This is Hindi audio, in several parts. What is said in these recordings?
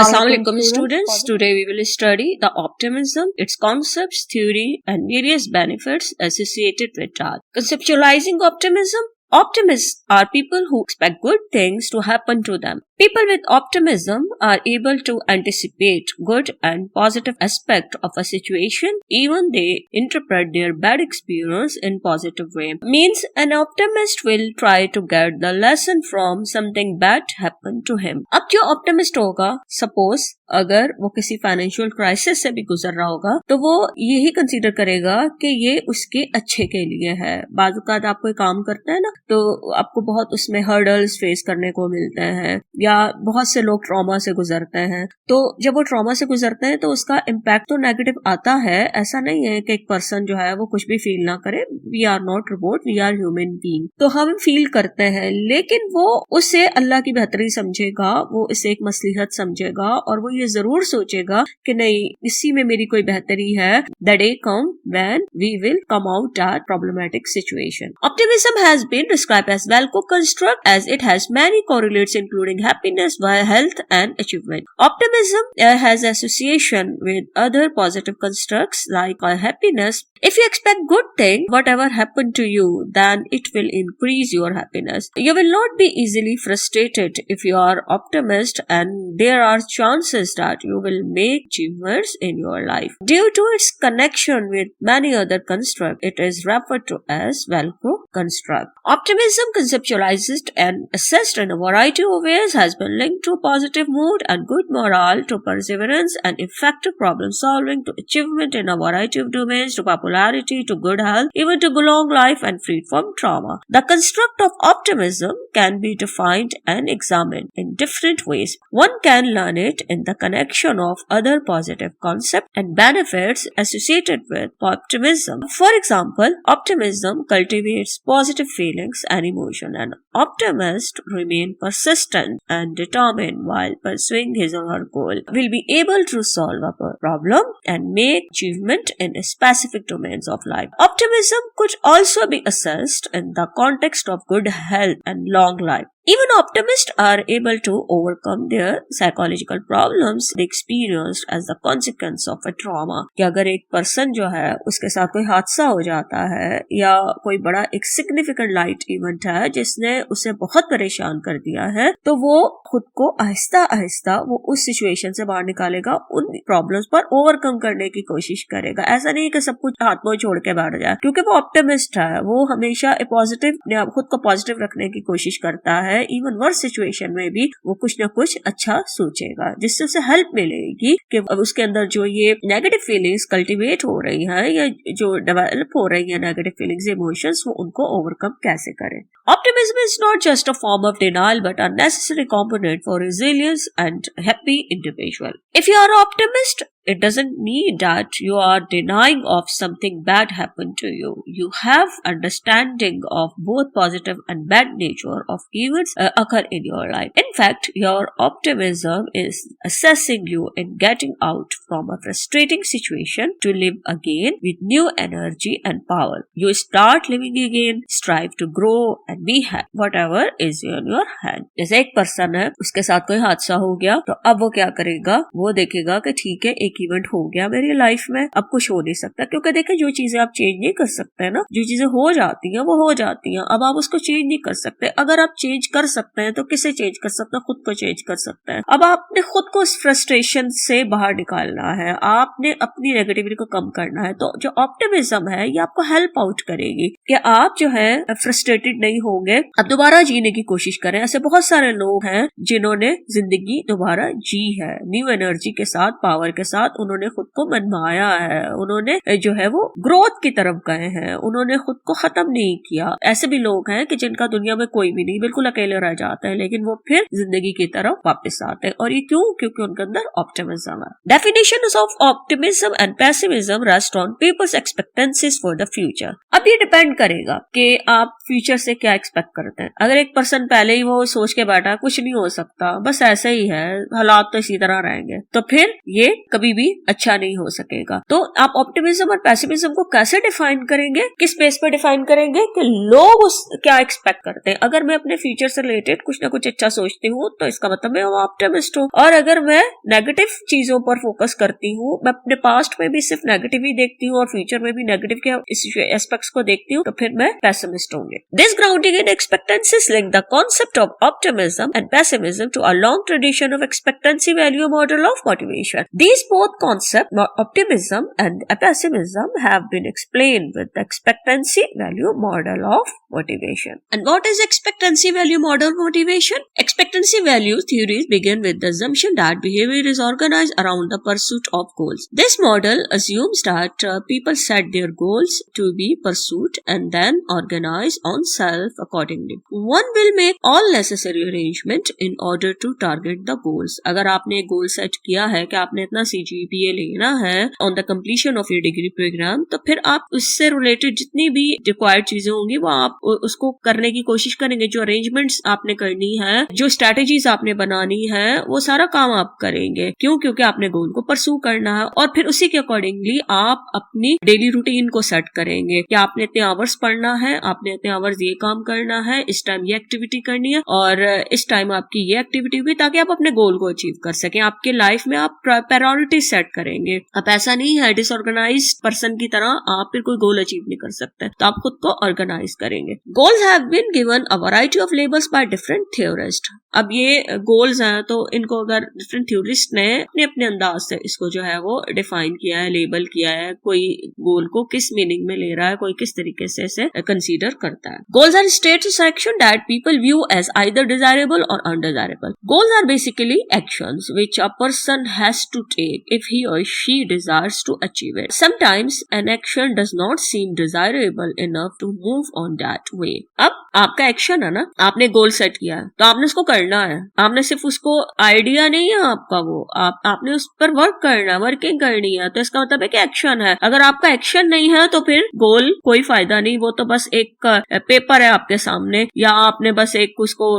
Assalamualaikum students. Today we will study the optimism, its concepts, theory and various benefits associated with that. Conceptualizing optimism. Optimists are people who expect good things to happen to them. People with optimism are able to anticipate good and positive aspect of a situation, even they interpret their bad experience in positive way. Means an optimist will try to get the lesson from something bad happened to him. अब जो optimist होगा, suppose अगर वो किसी फाइनेंशियल क्राइसिस से भी गुजर रहा होगा तो वो यही कंसीडर करेगा कि ये उसके अच्छे के लिए है। बाज़-औक़ात आप कोई काम करते हैं ना तो आपको बहुत उसमें हर्डल्स फेस करने को मिलते हैं या बहुत से लोग ट्रॉमा से गुजरते हैं, तो जब वो ट्रॉमा से गुजरते हैं तो उसका इम्पैक्ट तो नेगेटिव आता है। ऐसा नहीं है कि एक पर्सन जो है वो कुछ भी फील ना करे। We are not robot, we are human being, तो हम फील करते हैं, लेकिन वो उसे अल्लाह की बेहतरी समझेगा, वो इसे एक मसलिहत समझेगा और वो ये जरूर सोचेगा कि नहीं, इसी में मेरी कोई बेहतरी है। The day come when we will come out that problematic situation. Optimism has been described as Valco construct as it has many correlates including happiness, health and achievement. Optimism has association with other positive constructs like happiness. If you expect good thing, whatever happened to you, then it will increase your happiness. You will not be easily frustrated if you are optimist, and there are chances that you will make achievements in your life. Due to its connection with many other constructs, it is referred to as Valco construct. Optimism conceptualized and assessed in a variety of ways has been linked to positive mood and good morale, to perseverance and effective problem solving, to achievement in a variety of domains, to popularity, to good health, even to long life and freed from trauma. The construct of optimism can be defined and examined in different ways. One can learn it in the connection of other positive concepts and benefits associated with optimism. For example, optimism cultivates positive feelings and emotion. An optimist remain persistent and determined while pursuing his or her goal, will be able to solve a problem and make achievement in specific domains of life. Optimism could also be assessed in the context of good health and long life. Even optimists are able to overcome their psychological problems they experienced as the consequence of a trauma. कि अगर एक पर्सन जो है उसके साथ कोई हादसा हो जाता है या कोई बड़ा एक सिग्निफिकेंट लाइफ इवेंट है जिसने उसे बहुत परेशान कर दिया है, तो वो खुद को आहिस्ता आहिस्ता वो उस सिचुएशन से बाहर निकालेगा, उन प्रॉब्लम्स पर ओवरकम करने की कोशिश करेगा। ऐसा नहीं कि सब कुछ हाथ में छोड़ के बैठ जाए, क्योंकि वो ऑप्टिमिस्ट है, वो हमेशा पॉजिटिव, खुद को पॉजिटिव रखने की कोशिश करता है। इवन वर्स्ट सिचुएशन में भी वो कुछ ना कुछ अच्छा सोचेगा, जिससे उसे हेल्प मिलेगी कि उसके अंदर जो ये नेगेटिव फीलिंग्स कल्टीवेट हो रही हैं या जो डेवलप हो रही हैं नेगेटिव फीलिंग्स, इमोशंस, वो उनको ओवरकम कैसे करें। Optimism is not just a form of denial but a necessary component for resilience and happy individual. If you are optimist, it doesn't mean that you are denying of something bad happened to you. You have understanding of both positive and bad nature of events occur in your life. In fact, your optimism is assessing you in getting out from a frustrating situation to live again with new energy and power. You start living again, strive to grow and be happy, whatever is in your hand. जैसे एक पर्सन है, उसके साथ कोई हादसा हो गया, तो अब वो क्या करेगा, वो देखेगा कि ठीक है, एक इवेंट हो गया मेरी लाइफ में, अब कुछ हो नहीं सकता, क्योंकि देखिए जो चीजें आप चेंज नहीं कर सकते हैं ना, जो चीजें हो जाती हैं वो हो जाती हैं, अब आप उसको चेंज नहीं कर सकते। अगर आप चेंज कर सकते हैं तो किसे चेंज कर सकते हैं, खुद को चेंज कर सकते हैं। अब आपने खुद को उस फ्रस्ट्रेशन से बाहर निकालना है, आपने अपनी नेगेटिविटी को कम करना है, तो जो ऑप्टिमिज्म है ये आपको हेल्प आउट करेगी कि आप जो है फ्रस्ट्रेटेड नहीं होंगे, अब दोबारा जीने की कोशिश करें। ऐसे बहुत सारे लोग हैं जिन्होंने जिंदगी दोबारा जी है, न्यू एनर्जी के साथ, पावर के साथ साथ उन्होंने खुद को मनवाया है, उन्होंने जो है वो ग्रोथ की तरफ गए हैं, उन्होंने खुद को खत्म नहीं किया। ऐसे भी लोग हैं कि जिनका दुनिया में कोई भी नहीं, बिल्कुल अकेले रह जाते हैं, लेकिन वो फिर जिंदगी की तरफ वापस आते हैं। और ये क्यों? क्योंकि उनके अंदर ऑप्टिमिज्म है। Definitions of optimism and pessimism rest on people's expectancies for the future. अब ये डिपेंड करेगा कि आप फ्यूचर से क्या एक्सपेक्ट करते हैं। अगर एक पर्सन पहले ही वो सोच के बैठा कुछ नहीं हो सकता, बस ऐसे ही है, हालात तो इसी तरह रहेंगे, तो फिर ये कभी भी अच्छा नहीं हो सकेगा। तो आप ऑप्टिमिज्म और पेसिमिज्म को कैसे डिफाइन करेंगे, किस बेस पर डिफाइन करेंगे कि लोग क्या एक्सपेक्ट करते हैं। अगर मैं अपने फ्यूचर से रिलेटेड कुछ ना कुछ अच्छा सोचती हूँ तो इसका मतलब मैं ऑप्टिमिस्ट हूँ, और अगर मैं नेगेटिव चीजों पर फोकस करती हूँ, मैं अपने पास्ट में भी सिर्फ नेगेटिव ही देखती हूँ और फ्यूचर में भी नेगेटिव के एस्पेक्ट्स को देखती हूँ, तो फिर मैं पेसिमिस्ट होंगे। This grounding in expectancies link the concept of optimism and pessimism to a long tradition of expectancy value model of motivation. These both concepts, optimism and pessimism, have been explained with the expectancy value model of motivation. And what is expectancy value model motivation? Expectancy value theories begin with the assumption that behavior is organized around the pursuit of goals. This model assumes that people set their goals to be pursued and then organize on self accordingly. One will make all necessary arrangement in order to target the goals. अगर आपने एक गोल सेट किया है कि आपने इतना CGPA लेना है on the completion of your degree program, तो फिर आप उससे रिलेटेड जितनी भी रिक्वायर्ड चीजें होंगी वो आप उसको करने की कोशिश करेंगे। जो अरेंजमेंट्स आपने करनी है, जो स्ट्रेटेजीज आपने बनानी है, वो सारा काम आप करेंगे। क्यों? क्योंकि आपने गोल को परस्यू करना है, और फिर उसी के अकॉर्डिंगली आप अपनी डेली रूटीन को सेट करेंगे कि आपने इतने आवर्स पढ़ना है, आपने इतने आवर्स ये काम करना है, इस टाइम ये एक्टिविटी करनी है, और इस टाइम आपकी ये एक्टिविटी होगी, ताकि आप अपने गोल को अचीव कर सकें। आपके लाइफ में आप प्रायोरिटी सेट करेंगे। अब ऐसा नहीं है डिसऑर्गेनाइज्ड पर्सन की तरह आप फिर कोई गोल अचीव नहीं कर सकते, तो आप खुद को ऑर्गेनाइज करेंगे। Goals have been given a variety of labels by different theorist. अब ये गोल्स हैं तो इनको अगर डिफरेंट थ्योरिस्ट ने अपने अपने अंदाज से इसको जो है वो डिफाइन किया है, लेबल किया है, कोई गोल को किस मीनिंग में ले रहा है, कोई किस तरीके से इसे कंसीडर करता है। Goals are states of action that people view as either desirable और undesirable. Goals are basically actions which a person has to take if he और she desires to achieve it. Sometimes an action does not seem desirable enough to move on that way. अब आपका एक्शन है ना, आपने गोल सेट किया है तो आपने उसको करना है। आपने सिर्फ उसको आइडिया नहीं है आपका, वो आपने उस पर वर्क करना है, वर्किंग करनी है, तो इसका मतलब है कि एक्शन है। अगर आपका एक्शन नहीं है तो फिर गोल कोई फायदा नहीं, वो तो बस एक पेपर है आपके सामने, या आपने बस एक उसको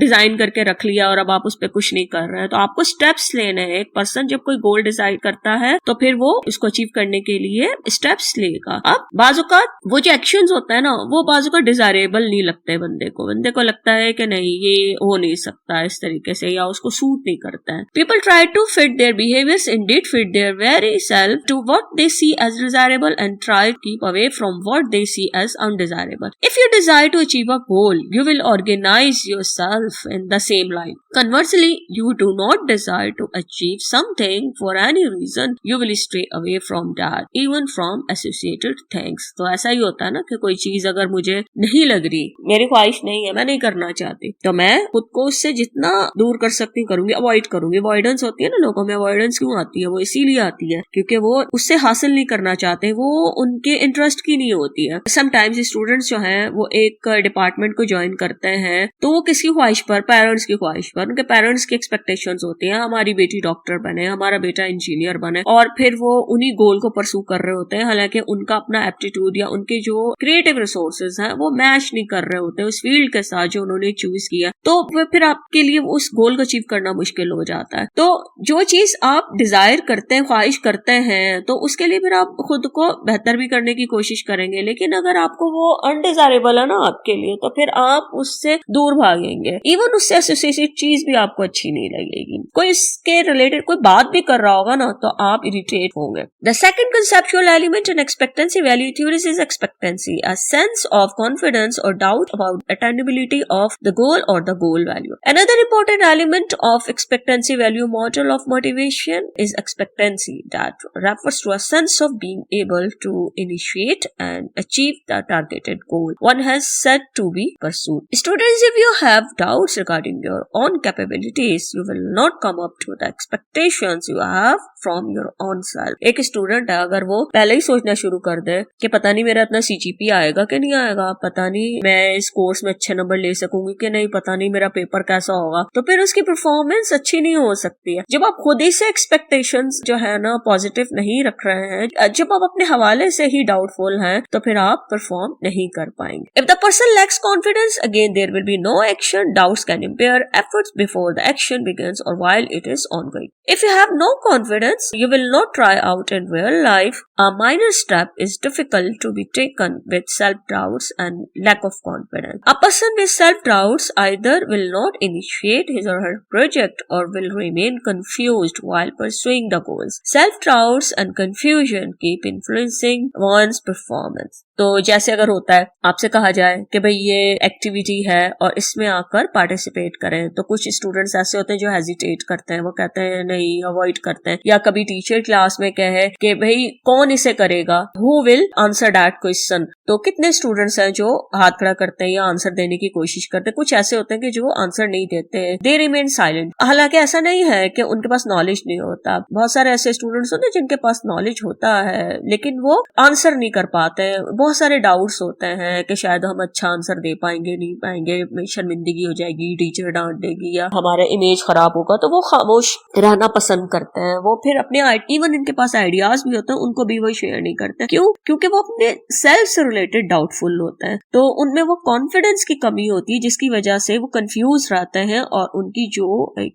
डिजाइन करके रख लिया और अब आप उस पर कुछ नहीं कर रहे हैं। तो आपको स्टेप्स लेने हैं। एक पर्सन जब कोई गोल डिसाइड करता है तो फिर वो इसको अचीव करने के लिए स्टेप्स लेगा। अब बाजुकात वो जो एक्शंस होता है ना, वो बाजुकात डिजायरेबल नहीं लगते बंदे को लगता है कि नहीं ये हो नहीं सकता इस तरीके से, या उसको सूट नहीं करता है। People try to fit their behaviours indeed fit their very self to what they see as desirable and try to keep away from what they see as undesirable. If you desire to achieve a goal, you will organize yourself in the same line. Conversely, you do not desire to achieve something for any reason, you will stray away from that, even from associated things. तो ऐसा ही होता है ना कि कोई चीज अगर मुझे नहीं लग रही, मेरी ख्वाहिश नहीं है, मैं नहीं करना चाहती, तो मैं खुद को उससे जितना दूर कर सकती हूँ करूंगी, अवॉइड करूंगी। अवॉइडेंस होती है ना लोगों में, अवॉइडेंस क्यों आती है? वो इसीलिए आती है क्योंकि वो उससे हासिल नहीं करना चाहते, वो उनके इंटरेस्ट की नहीं होती है। समटाइम्स स्टूडेंट्स जो है वो एक डिपार्टमेंट को ज्वाइन करते हैं तो वो किसकी ख्वाहिश पर? पेरेंट्स की ख्वाहिश पर। उनके पेरेंट्स की एक्सपेक्टेशंस होती हैं, हमारी बेटी डॉक्टर बने, हमारा बेटा इंजीनियर बने, और फिर वो उन्हीं गोल को परस्यू कर रहे होते हैं। हालांकि उनका अपना एप्टीट्यूड या उनके जो क्रिएटिव रिसोर्सेज हैं वो मैच नहीं कर रहे होते उस फील्ड के साथ जो उन्होंने चूज किया, तो फिर आपके लिए उस गोल को अचीव करना मुश्किल हो जाता है। तो जो चीज आप डिजायर करते हैं, ख्वाहिश करते हैं, तो उसके लिए फिर आप खुद को बेहतर भी करने की कोशिश करेंगे। लेकिन अगर आपको वो अनडिजायरेबल है ना आपके लिए, तो फिर आप उससे दूर भागेंगे। इवन उससे एसोसिएटेड चीज भी आपको अच्छी नहीं लगेगी। कोई इसके रिलेटेड कोई बात भी कर रहा होगा ना तो आप इरिटेट होंगे। The second conceptual element in expectancy value theories is expectancy, a sense of confidence और doubt about attainability of the goal or the goal value. Another important element of expectancy value model of motivation is expectancy, that refers to a sense of being able to initiate and achieve the targeted goal one has set to be pursued. Students, if you have doubts regarding your own capabilities, you will not come up to the expectations you have from your own self. एक स्टूडेंट है, अगर वो पहले ही सोचना शुरू कर दे कि पता नहीं मेरा इतना CGPA आएगा कि नहीं आएगा, पता नहीं मैं इस कोर्स में अच्छे नंबर ले सकूंगी कि नहीं, पता नहीं मेरा पेपर कैसा होगा, तो फिर उसकी परफॉर्मेंस अच्छी नहीं हो सकती है। जब आप खुद ही से एक्सपेक्टेशंस जो है ना पॉजिटिव नहीं रख रहे हैं, जब आप अपने हवाले से ही डाउटफुल हैं, तो फिर आप परफॉर्म नहीं कर पाएंगे। If the person lacks confidence, again there will be no action. Doubts can impair efforts before the action begins or while it is ongoing. If you have no confidence, you will not try out in real life. A minor step is difficult to be taken with self-doubts and lack of confidence. A person with self-doubts either will not initiate his or her project or will remain confused while pursuing the goals. Self-doubts and confusion keep influencing one's performance. तो जैसे अगर होता है आपसे कहा जाए कि भाई ये एक्टिविटी है और इसमें आकर पार्टिसिपेट करें, तो कुछ स्टूडेंट्स ऐसे होते हैं जो हेजिटेट करते हैं, वो कहते हैं नहीं, अवॉइड करते हैं। या कभी टीचर क्लास में कहे कि भाई कौन इसे करेगा, who will answer that question, तो कितने स्टूडेंट्स हैं जो हाथ खड़ा करते हैं या आंसर देने की कोशिश करते हैं। कुछ ऐसे होते हैं कि जो आंसर नहीं देते, दे रिमेन साइलेंट। हालांकि ऐसा नहीं है कि उनके पास नॉलेज नहीं होता, बहुत सारे ऐसे स्टूडेंट्स होते हैं जिनके पास नॉलेज होता है लेकिन वो आंसर नहीं कर पाते। बहुत सारे डाउट्स होते हैं कि शायद हम अच्छा आंसर दे पाएंगे नहीं पाएंगे, शर्मिंदगी हो जाएगी, टीचर डांट देगी या हमारा इमेज खराब होगा, तो वो खामोश रहना पसंद करते हैं। वो फिर अपने इवन इनके पास आइडियाज भी होते हैं, उनको भी वो शेयर नहीं करते। क्यों? क्योंकि वो अपने सेल्फ से रिलेटेड डाउटफुल होते हैं, तो उनमें वो कॉन्फिडेंस की कमी होती है जिसकी वजह से वो कंफ्यूज रहते हैं और उनकी जो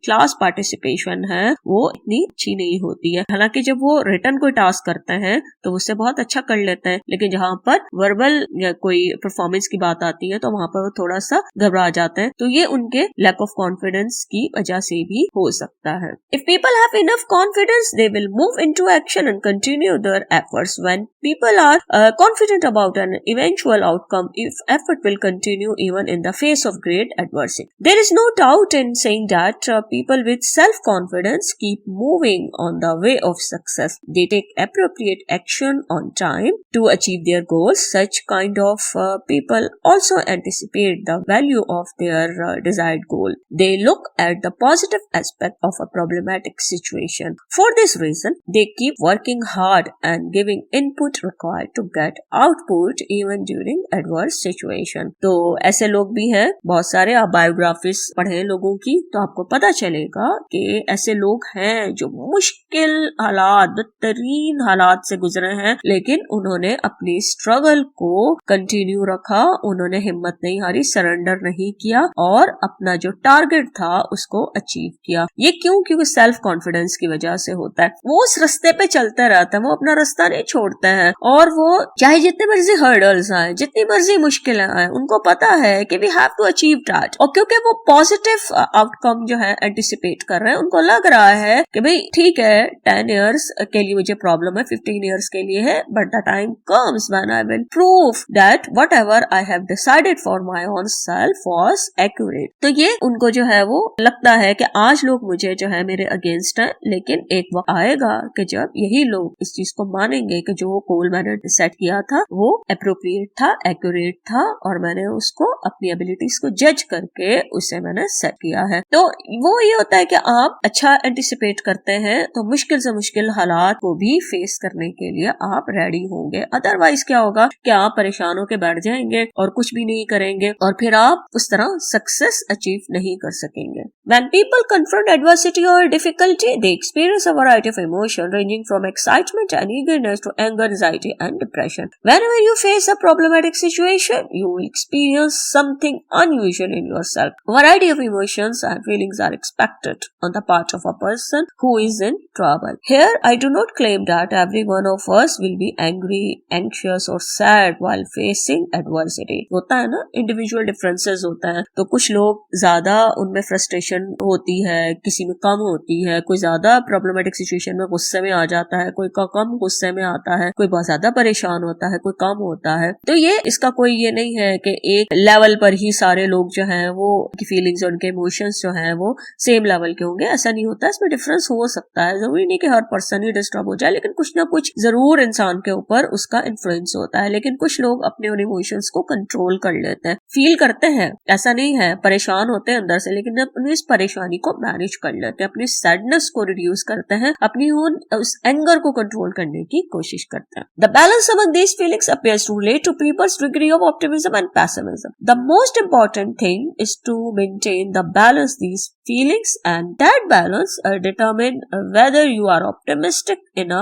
क्लास पार्टिसिपेशन है वो इतनी अच्छी नहीं होती है। हालांकि जब वो रिटन कोई टास्क करते हैं तो उससे बहुत अच्छा कर लेते हैं, लेकिन जहाँ पर वर्बल या कोई परफॉर्मेंस की बात आती है तो वहां पर वो थोड़ा सा घबरा जाते हैं। तो ये उनके लैक ऑफ कॉन्फिडेंस की वजह से भी हो सकता है। If people have enough confidence they will move into action and continue their efforts. When people are confident about an eventual outcome, if effort will continue even in the face of great adversity. There is no doubt in saying that people with self-confidence keep moving on the way of success. They take appropriate action on time to achieve their goals. Such kind of people also anticipate the value of their desired goal. They look at the positive aspect of a problematic situation. For this reason, they keep working hard and giving input required to get output even during adverse situation. तो ऐसे लोग भी हैं बहुत सारे, आप बायोग्राफीज पढ़े लोगों की तो आपको पता चलेगा कि ऐसे लोग हैं जो मुश्किल हालात, बदतरीन हालात से गुजरे हैं, लेकिन उन्होंने अपनी स्ट्रगल को कंटिन्यू रखा, उन्होंने हिम्मत नहीं हारी, सरेंडर नहीं किया और अपना जो टारगेट था उसको अचीव किया। ये क्यों? क्योंकि सेल्फ कॉन्फिडेंस की वजह से होता है। वो उस रास्ते पे चलते रहते हैं, वो अपना रास्ता नहीं छोड़ते हैं और वो चाहे जितने मर्जी हर्डल्स आए, जितनी मर्जी मुश्किलें आए, उनको पता है कि we have to achieve that. और क्योंकि वो पॉजिटिव आउटकम जो है एंटिसिपेट कर रहे हैं, उनको लग रहा है कि भाई ठीक है 10 इयर्स के लिए मुझे प्रॉब्लम है, 15 इयर्स के लिए है, but the time comes when I will prove that whatever I have decided for my own self was accurate. तो ये उनको जो है वो लगता है कि आज लोग मुझे जो है मेरे अगेंस्ट है, लेकिन एक वक्त आएगा कि जब यही लोग इस चीज को मानेंगे कि जो गोल मैंने सेट किया था वो एप्रोप्रिएट था, एक्यूरेट था और मैंने उसको अपनी एबिलिटीज को जज करके उसे मैंने सेट किया है। तो वो ये होता है कि आप अच्छा एंटिसिपेट करते हैं तो मुश्किल से मुश्किल हालात को भी फेस करने के लिए आप रेडी होंगे। अदरवाइज क्या होगा कि आप परेशान होकर बैठ जाएंगे और कुछ भी नहीं करेंगे और फिर आप उस तरह सक्सेस अचीव नहीं कर सकेंगे। When people confront adversity or difficulty, they experience a variety of emotion ranging from excitement and eagerness to anger, anxiety and depression. Whenever you face a problematic situation, you will experience something unusual in yourself. A variety of emotions and feelings are expected on the part of a person who is in trouble. Here, I do not claim that every one of us will be angry, anxious or sad while facing adversity. होता है ना, individual differences होता है, तो कुछ लोग ज्यादा उनमें frustration होती है, किसी में कम होती है, कोई ज्यादा प्रॉब्लमेटिक सिचुएशन में गुस्से में आ जाता है, कोई का कम गुस्सा गुस्से में आता है, कोई बहुत ज्यादा परेशान होता है, कोई कम होता है। तो ये इसका कोई ये नहीं है कि एक लेवल पर ही सारे लोग जो हैं वो उनकी फीलिंग्स और उनके इमोशंस जो हैं वो सेम लेवल के होंगे, ऐसा नहीं होता। इसमें डिफरेंस हो सकता है, जरूरी नहीं कि हर पर्सन ही डिस्टर्ब हो जाए, लेकिन कुछ ना कुछ जरूर इंसान के ऊपर उसका इन्फ्लुएंस होता है। लेकिन कुछ लोग अपने उन इमोशंस को कंट्रोल कर लेते हैं, फील करते हैं, ऐसा नहीं है, परेशान होते हैं अंदर से, लेकिन अपनी इस परेशानी को मैनेज कर लेते हैं, अपनी सैडनेस को रिड्यूस करते हैं, अपनी उस एंगर को कंट्रोल करने की कोशिश करते हैं। The balance among these feelings appears to relate to people's degree of optimism and pessimism. The most important thing is to maintain the balance these feelings, and that balance determine whether you are optimistic in a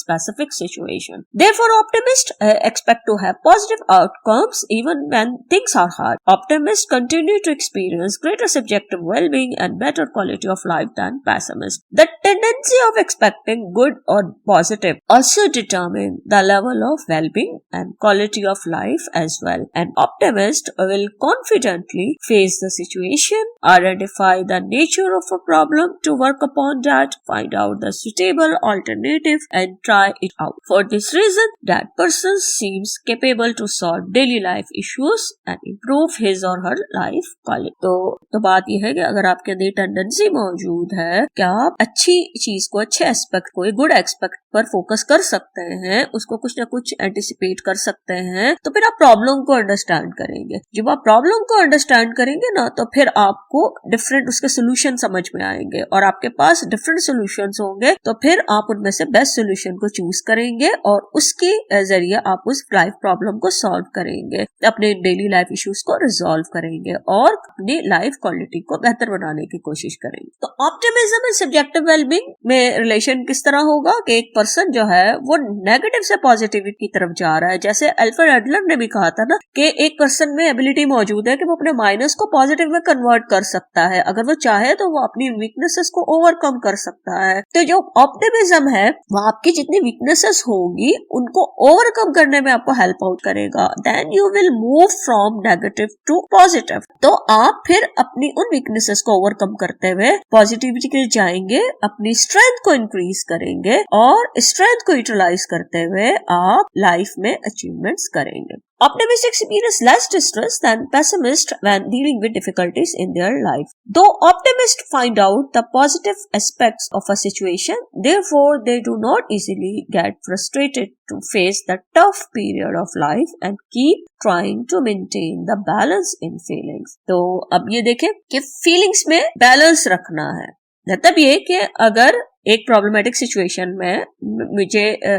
specific situation. Therefore, optimists expect to have positive outcomes even when things are hard. Optimists continue to experience greater subjective well-being and better quality of life than pessimists. The tendency of expecting good or positive also determine the level of well-being and quality of life as well. An optimist will confidently face the situation, identify the nature of a problem to work upon that, find out the suitable alternative and try it out. For this reason, that person seems capable to solve daily life issues and improve his or her life quality. तो बात यह है कि अगर आपके अंदर टेंडेंसी मौजूद है कि आप अच्छी चीज को, अच्छे एस्पेक्ट को, एक गुड एस्पेक्ट पर फोकस कर सकते हैं, उसको कुछ ना कुछ एंटिसिपेट कर सकते हैं, तो फिर आप प्रॉब्लम को अंडरस्टैंड करेंगे। जब आप प्रॉब्लम को अंडरस्टैंड करेंगे ना, तो फिर आपको डिफरेंट उसके सोल्यूशन समझ में आएंगे और आपके पास डिफरेंट सोल्यूशंस होंगे, तो फिर आप उनमें से बेस्ट सोल्यूशन को चूज करेंगे और उसके जरिए आप उस लाइफ प्रॉब्लम को सॉल्व करेंगे, अपने डेली लाइफ इश्यूज को रिजॉल्व करेंगे और अपनी लाइफ क्वालिटी को बेहतर बनाने की कोशिश करेंगे। तो ऑप्टिमिज्म एंड सब्जेक्टिव वेलबींग में रिलेशन किस तरह होगा कि एक पर्सन जो है वो नेगेटिव से पॉजिटिव की तरफ जा रहा है। जैसे अल्फ्रेड एडलर ने भी कहा था ना कि एक पर्सन में एबिलिटी मौजूद है कि वो अपने माइनस को पॉजिटिव में कन्वर्ट कर सकता है, अगर वो चाहे तो वो अपनी वीकनेसेस को ओवरकम कर सकता है। तो जो ऑप्टिमिज्म है वो आपकी जितनी वीकनेसेस होंगी उनको ओवरकम करने में आपको हेल्प आउट करेगा। Then you will move from negative to positive. तो आप फिर अपनी उन वीकनेसेस को ओवरकम करते हुए पॉजिटिविटी के जाएंगे, अपनी स्ट्रेंथ को इंक्रीज करेंगे और स्ट्रेंथ को यूटिलाइज करते हुए आप लाइफ में अचीवमेंट्स करेंगे। Optimists experience less distress than pessimists when dealing with difficulties in their life. Though optimists find out the positive aspects of a situation, therefore they do not easily get frustrated to face the tough period of life and keep trying to maintain the balance in feelings. तो अब ये देखें कि feelings में balance रखना है। मतलब ये कि अगर एक प्रॉब्लमेटिक सिचुएशन में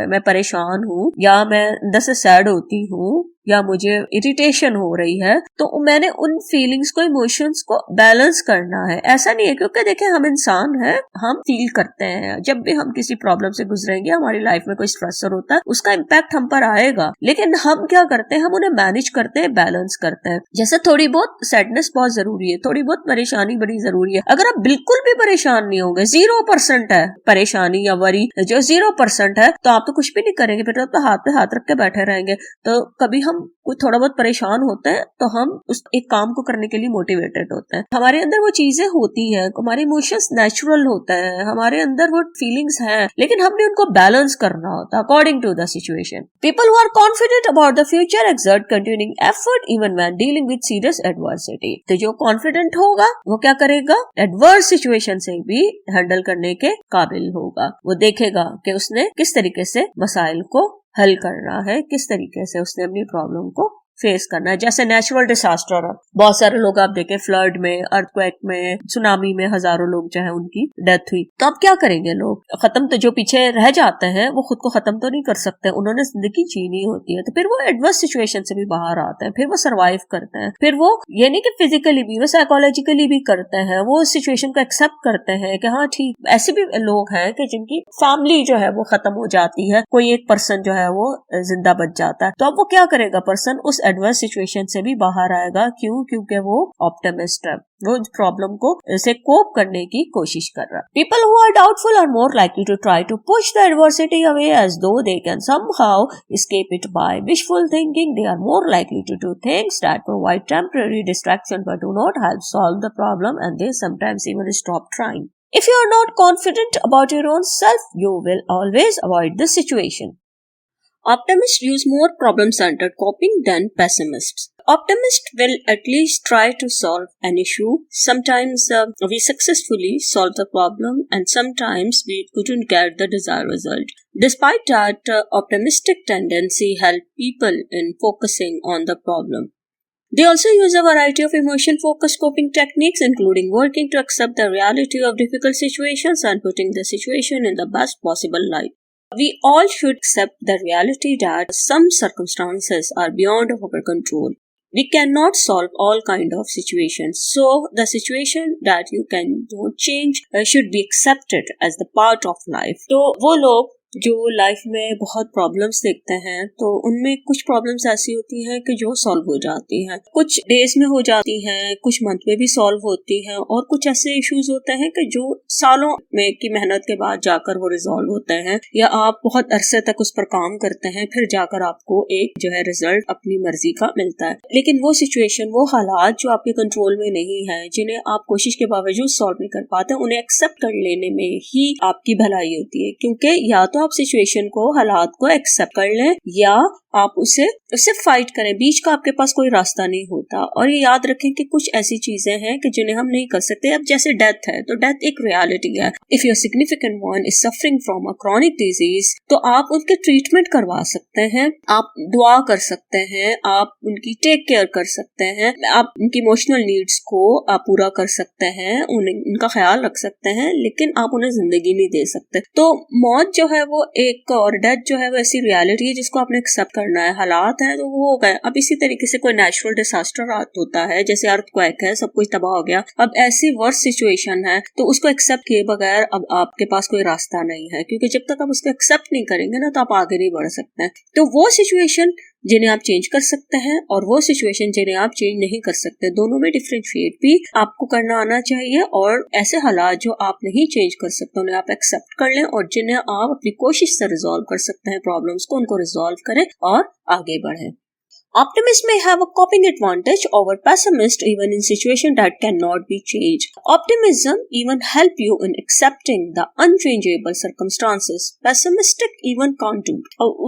मैं परेशान हूँ या मैं अंदर से सैड होती हूँ या मुझे इरिटेशन हो रही है, तो मैंने उन फीलिंग्स को, इमोशंस को बैलेंस करना है। ऐसा नहीं है, क्योंकि देखिए हम इंसान हैं, हम फील करते हैं। जब भी हम किसी प्रॉब्लम से गुजरेंगे, हमारी लाइफ में कोई स्ट्रेसर होता है, उसका इम्पैक्ट हम पर आएगा, लेकिन हम क्या करते हैं, हम उन्हें मैनेज करते हैं, बैलेंस करते हैं। जैसे थोड़ी बहुत सैडनेस बहुत जरूरी है, थोड़ी बहुत परेशानी बड़ी जरूरी है। अगर आप बिल्कुल भी परेशान नहीं होंगे, 0% है परेशानी या वरी जो 0% है, तो आप तो कुछ भी नहीं करेंगे, फिर तो हाथ पे हाथ रख के बैठे रहेंगे। तो कभी हम कोई थोड़ा बहुत परेशान होते हैं तो हम उस एक काम को करने के लिए मोटिवेटेड होते हैं, हमारे अंदर वो चीजें होती हैं, हमारे इमोशंस नेचुरल होते हैं, हमारे अंदर वो फीलिंग्स हैं, लेकिन हमने उनको बैलेंस करना होता है according to the situation. People who are confident about the future exert continuing effort even when dealing with serious adversity. तो जो कॉन्फिडेंट होगा वो क्या करेगा, एडवर्स सिचुएशन से भी हैंडल करने के काबिल होगा। वो देखेगा कि उसने किस तरीके से मसाइल को हल करना है, किस तरीके से उसने अपनी प्रॉब्लम को फेस करना है। जैसे नेचुरल डिजास्टर, बहुत सारे लोग आप देखें फ्लड में, अर्थक्वेक में, सुनामी में हजारों लोग जो है उनकी डेथ हुई। तो अब क्या करेंगे लोग, खत्म तो जो पीछे रह जाते हैं वो खुद को खत्म तो नहीं कर सकते, उन्होंने जिंदगी जीनी होती है। तो फिर वो एडवर्स सिचुएशन से भी बाहर आते हैं, फिर वो सर्वाइव करते हैं, फिर वो ये नहीं कि फिजिकली भी, वो साइकोलॉजिकली भी करते हैं, वो उस सिचुएशन को एक्सेप्ट करते हैं कि हाँ ठीक। ऐसे भी लोग हैं कि जिनकी फैमिली जो है वो खत्म हो जाती है, कोई एक पर्सन जो है वो जिंदा बच जाता है। तो अब वो क्या करेगा, पर्सन उस एडवर्स सिचुएशन से भी बाहर आएगा। क्यों? क्योंकि वो ऑप्टिमिस्ट है, वो प्रॉब्लम को से कोप करने की कोशिश कर रहा है। People who are doubtful are more likely to try to push the adversity away as though they can somehow escape it by wishful thinking. They are more likely to do things that provide temporary distraction but do not help solve the problem, and they sometimes even stop trying. If you are not confident about your own self, you will always avoid the situation. Optimists use more problem-centered coping than pessimists. Optimists will at least try to solve an issue. Sometimes we successfully solve the problem, and sometimes we couldn't get the desired result. Despite that, optimistic tendency help people in focusing on the problem. They also use a variety of emotion-focused coping techniques, including working to accept the reality of difficult situations and putting the situation in the best possible light. We all should accept the reality that some circumstances are beyond our control. We cannot solve all kind of situations. So the situation that you cannot change should be accepted as the part of life. तो वो लोग जो लाइफ में बहुत प्रॉब्लम्स देखते हैं तो उनमें कुछ प्रॉब्लम्स ऐसी होती हैं कि जो सॉल्व हो जाती हैं, कुछ डेज में हो जाती हैं, कुछ मंथ में भी सॉल्व होती हैं, और कुछ ऐसे इश्यूज होते हैं कि जो सालों में की मेहनत के बाद जाकर वो रिजॉल्व होते हैं, या आप बहुत अरसे तक उस पर काम करते हैं, फिर जाकर आपको एक जो है रिजल्ट अपनी मर्जी का मिलता है। लेकिन वो सिचुएशन, वो हालात जो आपके कंट्रोल में नहीं है, जिन्हें आप कोशिश के बावजूद सॉल्व नहीं कर पाते, उन्हें एक्सेप्ट कर लेने में ही आपकी भलाई होती है। क्योंकि या तो आप सिचुएशन को, हालात को एक्सेप्ट कर लें, या आप उससे फाइट करें। बीच का आपके पास कोई रास्ता नहीं होता। और ये याद रखें कि कुछ ऐसी चीजें हैं कि जिन्हें हम नहीं कर सकते। अब जैसे डेथ है, तो डेथ एक रियलिटी है। If your significant one is suffering from a chronic disease, तो आप उनके ट्रीटमेंट करवा सकते हैं, आप दुआ कर सकते हैं, आप उनकी टेक केयर कर सकते हैं, आप उनकी इमोशनल नीड्स को आप पूरा कर सकते हैं, उनका ख्याल रख सकते हैं, लेकिन आप उन्हें जिंदगी नहीं दे सकते। तो मौत जो है वो एक, और डेथ जो है वो ऐसी रियलिटी है जिसको आपने एक्सेप्ट करना है। हालात है तो वो हो गए। अब इसी तरीके से कोई नेचुरल डिजास्टर होता है, जैसे अर्थक्वेक है, सब कुछ तबाह हो गया। अब ऐसी वर्स्ट सिचुएशन है तो उसको एक्सेप्ट किए बगैर अब आपके पास कोई रास्ता नहीं है, क्योंकि जब तक आप उसको एक्सेप्ट नहीं करेंगे ना, तो आप आगे नहीं बढ़ सकते हैं। तो वो सिचुएशन जिन्हें आप चेंज कर सकते हैं और वो सिचुएशन जिन्हें आप चेंज नहीं कर सकते, दोनों में डिफरेंशिएट भी आपको करना आना चाहिए। और ऐसे हालात जो आप नहीं चेंज कर सकते उन्हें आप एक्सेप्ट कर लें, और जिन्हें आप अपनी कोशिश से रिजॉल्व कर सकते हैं प्रॉब्लम्स को, उनको रिजॉल्व करें और आगे बढ़ें। Optimists may have a coping advantage over pessimists even in situations that cannot be changed. Optimism even help you in accepting the unchangeable circumstances. Pessimistic even can't do.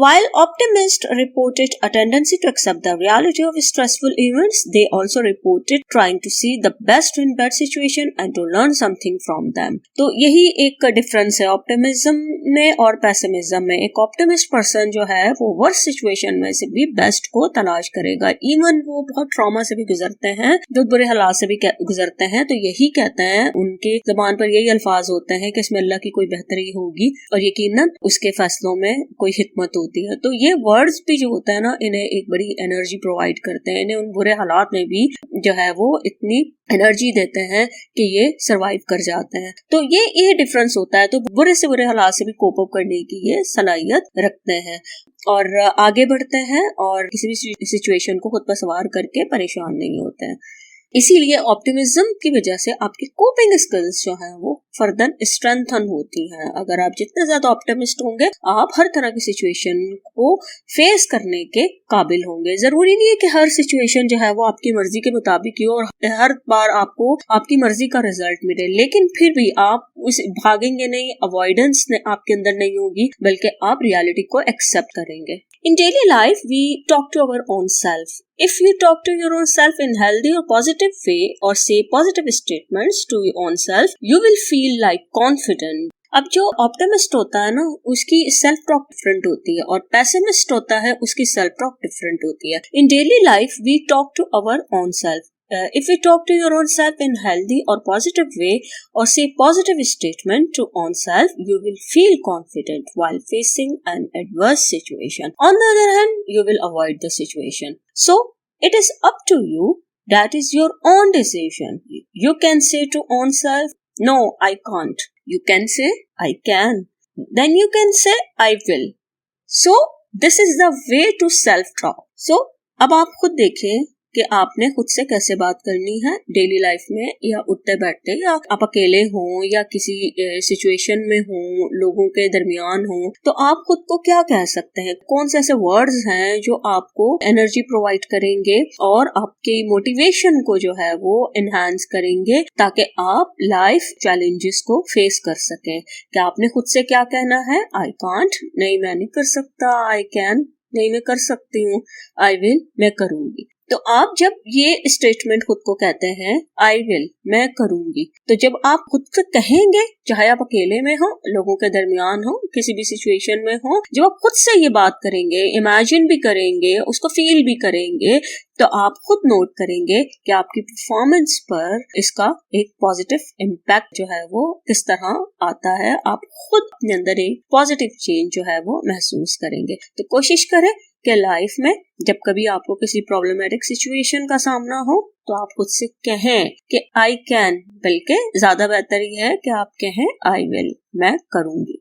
While optimists reported a tendency to accept the reality of stressful events, they also reported trying to see the best in bad situation and to learn something from them. तो यही एक डिफरेंस है ऑप्टिमिज्म में और पेसिमिज्म में। एक ऑप्टिमिस्ट पर्सन जो है वो वर्स्ट सिचुएशन में से भी बेस्ट को तलाश करेगा। इवन वो बहुत ट्रॉमा से भी गुजरते हैं, बहुत बुरे हालात से भी गुजरते हैं, तो यही कहते हैं, उनके ज़बान पर यही अल्फाज होते हैं कि इसमें अल्लाह की कोई बेहतरी होगी और यकीनन उसके फैसलों में कोई हिकमत होती है। तो ये वर्ड्स भी जो होता है ना, इन्हें एक बड़ी एनर्जी प्रोवाइड करते हैं, इन्हें उन बुरे हालात में भी जो है वो इतनी एनर्जी देते हैं कि ये सरवाइव कर जाते हैं। तो ये डिफरेंस होता है। तो बुरे से बुरे हालात से भी कोप अप करने की ये सलाहियत रखते हैं और आगे बढ़ते हैं और किसी भी सिचुएशन को खुद पर सवार करके परेशान नहीं होते हैं। इसीलिए ऑप्टिमिज्म की वजह से आपकी कोपिंग स्किल्स जो हैं वो फर्दर स्ट्रेंथन होती हैं। अगर आप जितने ज्यादा ऑप्टिमिस्ट होंगे, आप हर तरह की सिचुएशन को फेस करने के काबिल होंगे। जरूरी नहीं है कि हर सिचुएशन जो है वो आपकी मर्जी के मुताबिक ही और हर बार आपको आपकी मर्जी का रिजल्ट मिले, लेकिन फिर भी आप उस भागेंगे नहीं, अवॉइडेंस आपके अंदर नहीं होगी, बल्कि आप रियलिटी को एक्सेप्ट करेंगे। In daily life, we talk to our own self. If you talk to your own self in healthy or positive way or say positive statements to your own self, you will feel like confident. अब जो ऑप्टिमिस्ट होता है ना, उसकी सेल्फ टॉक डिफरेंट होती है और पेसिमिस्ट होता है उसकी सेल्फ टॉक डिफरेंट होती है। In daily life we talk to our own self. If you talk to your own self in healthy or positive way or say positive statement to own self, you will feel confident while facing an adverse situation. On the other hand, you will avoid the situation. So, it is up to you. That is your own decision. You can say to own self, no, I can't. You can say, I can. Then you can say, I will. So, this is the way to self-talk. So, अब आप खुद देखें कि आपने खुद से कैसे बात करनी है डेली लाइफ में, या उठते बैठते, या आप अकेले हो या किसी सिचुएशन में हो, लोगों के दरमियान हो, तो आप खुद को क्या कह सकते हैं, कौन से ऐसे वर्ड्स हैं जो आपको एनर्जी प्रोवाइड करेंगे और आपके मोटिवेशन को जो है वो एनहांस करेंगे, ताकि आप लाइफ चैलेंजेस को फेस कर सकें। क्या आपने खुद से क्या कहना है? आई कांट, नहीं मैं नहीं कर सकता। आई कैन, नहीं मैं कर सकती हूँ। आई विल, मैं करूंगी। तो आप जब ये स्टेटमेंट खुद को कहते हैं, आई विल, मैं करूंगी, तो जब आप खुद से कहेंगे, चाहे आप अकेले में हो, लोगों के दरमियान हो, किसी भी सिचुएशन में हो, जब आप खुद से ये बात करेंगे, इमेजिन भी करेंगे, उसको फील भी करेंगे, तो आप खुद नोट करेंगे कि आपकी परफॉर्मेंस पर इसका एक पॉजिटिव इम्पैक्ट जो है वो किस तरह आता है। आप खुद अपने अंदर एक पॉजिटिव चेंज जो है वो महसूस करेंगे। तो कोशिश करें कि लाइफ में जब कभी आपको किसी प्रॉब्लमेटिक सिचुएशन का सामना हो, तो आप खुद से कहें कि आई कैन, बल्कि ज्यादा बेहतर ये है कि आप कहें आई विल, मैं करूंगी।